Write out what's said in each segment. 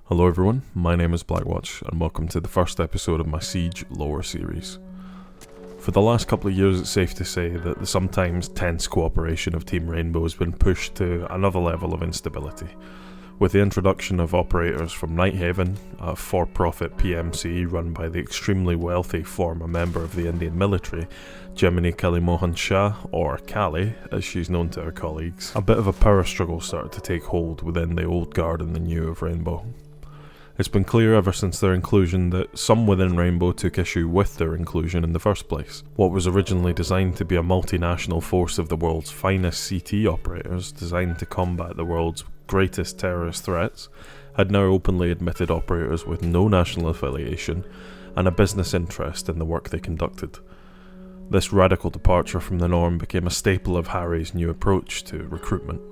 Hello everyone, my name is Blackwatch and welcome to the first episode of my Siege lore series. For the last couple of years it's safe to say that the sometimes tense cooperation of Team Rainbow has been pushed to another level of instability. With the introduction of operators from Nighthaven, a for-profit PMC run by the extremely wealthy former member of the Indian military, Jemini Kalimohan Shah, or Kali as she's known to her colleagues, a bit of a power struggle started to take hold within the old guard and the new of Rainbow. It's been clear ever since their inclusion that some within Rainbow took issue with their inclusion in the first place. What was originally designed to be a multinational force of the world's finest CT operators designed to combat the world's greatest terrorist threats had now openly admitted operators with no national affiliation and a business interest in the work they conducted. This radical departure from the norm became a staple of Harry's new approach to recruitment.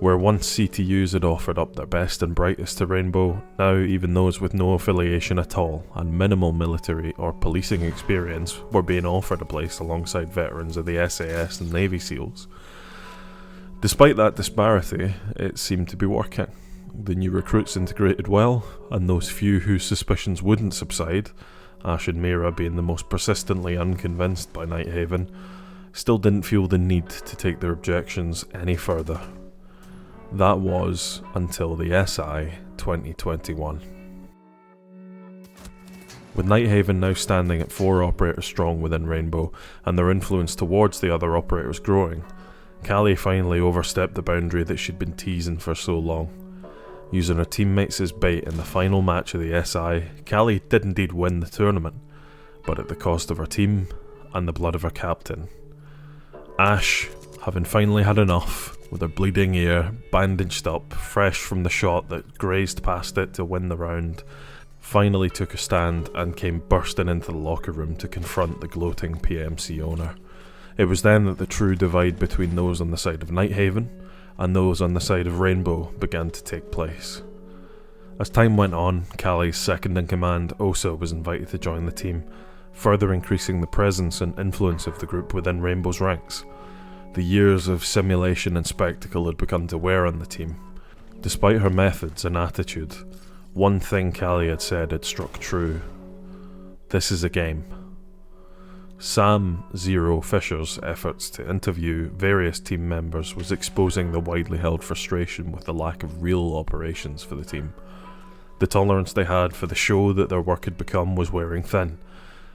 Where once CTUs had offered up their best and brightest to Rainbow, now even those with no affiliation at all and minimal military or policing experience were being offered a place alongside veterans of the SAS and Navy SEALs. Despite that disparity, it seemed to be working. The new recruits integrated well, and those few whose suspicions wouldn't subside, Ash and Mira being the most persistently unconvinced by Nighthaven, still didn't feel the need to take their objections any further. That was until the SI 2021. With Nighthaven now standing at 4 operators strong within Rainbow and their influence towards the other operators growing, Kali finally overstepped the boundary that she'd been teasing for so long. Using her teammates as bait in the final match of the SI, Kali did indeed win the tournament, but at the cost of her team and the blood of her captain. Ash, having finally had enough, with her bleeding ear bandaged up, fresh from the shot that grazed past it to win the round, finally took a stand and came bursting into the locker room to confront the gloating PMC owner. It was then that the true divide between those on the side of Nighthaven and those on the side of Rainbow began to take place. As time went on, Kali's second-in-command Osa was invited to join the team, further increasing the presence and influence of the group within Rainbow's ranks. The years of simulation and spectacle had begun to wear on the team. Despite her methods and attitude, one thing Kali had said had struck true. This is a game. Sam Zero Fisher's efforts to interview various team members was exposing the widely held frustration with the lack of real operations for the team. The tolerance they had for the show that their work had become was wearing thin,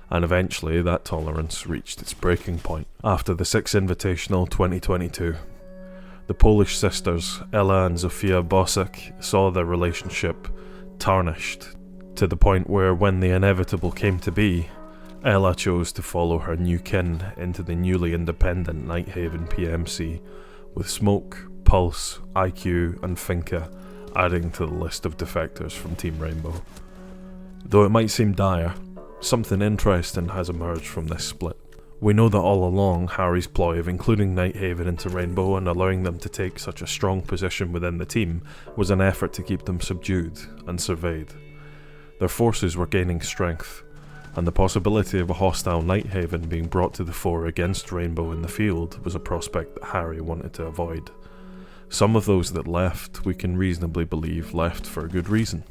and eventually that tolerance reached its breaking point after the Six Invitational 2022. The Polish sisters, Ella and Zofia Bosek, saw their relationship tarnished, to the point where when the inevitable came to be, Ella chose to follow her new kin into the newly independent Nighthaven PMC, with Smoke, Pulse, IQ and Finka adding to the list of defectors from Team Rainbow. Though it might seem dire, something interesting has emerged from this split. We know that all along Harry's ploy of including Nighthaven into Rainbow and allowing them to take such a strong position within the team was an effort to keep them subdued and surveyed. Their forces were gaining strength, and the possibility of a hostile Nighthaven being brought to the fore against Rainbow in the field was a prospect that Harry wanted to avoid. Some of those that left, we can reasonably believe, left for a good reason.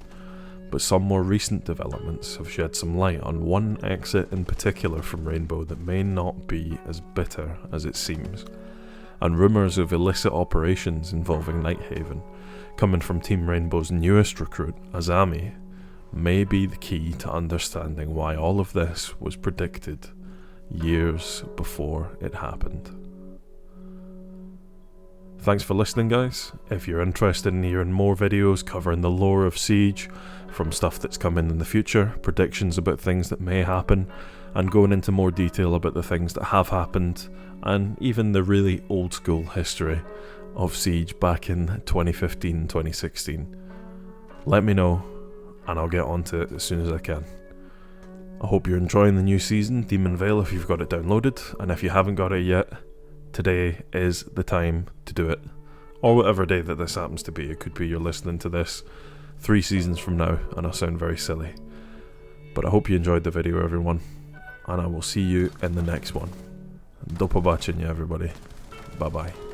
But some more recent developments have shed some light on one exit in particular from Rainbow that may not be as bitter as it seems, and rumours of illicit operations involving Nighthaven, coming from Team Rainbow's newest recruit, Azami, may be the key to understanding why all of this was predicted years before it happened. Thanks for listening, guys. If you're interested in hearing more videos covering the lore of Siege, from stuff that's coming in the future, predictions about things that may happen, and going into more detail about the things that have happened, and even the really old school history of Siege back in 2015-2016, let me know and I'll get onto it as soon as I can. I hope you're enjoying the new season, Demon Vale, if you've got it downloaded, and if you haven't got it yet, today is the time to do it. Or whatever day that this happens to be. It could be you're listening to this 3 seasons from now and I sound very silly. But I hope you enjoyed the video, everyone, and I will see you in the next one. Do pobacenia, everybody. Bye bye.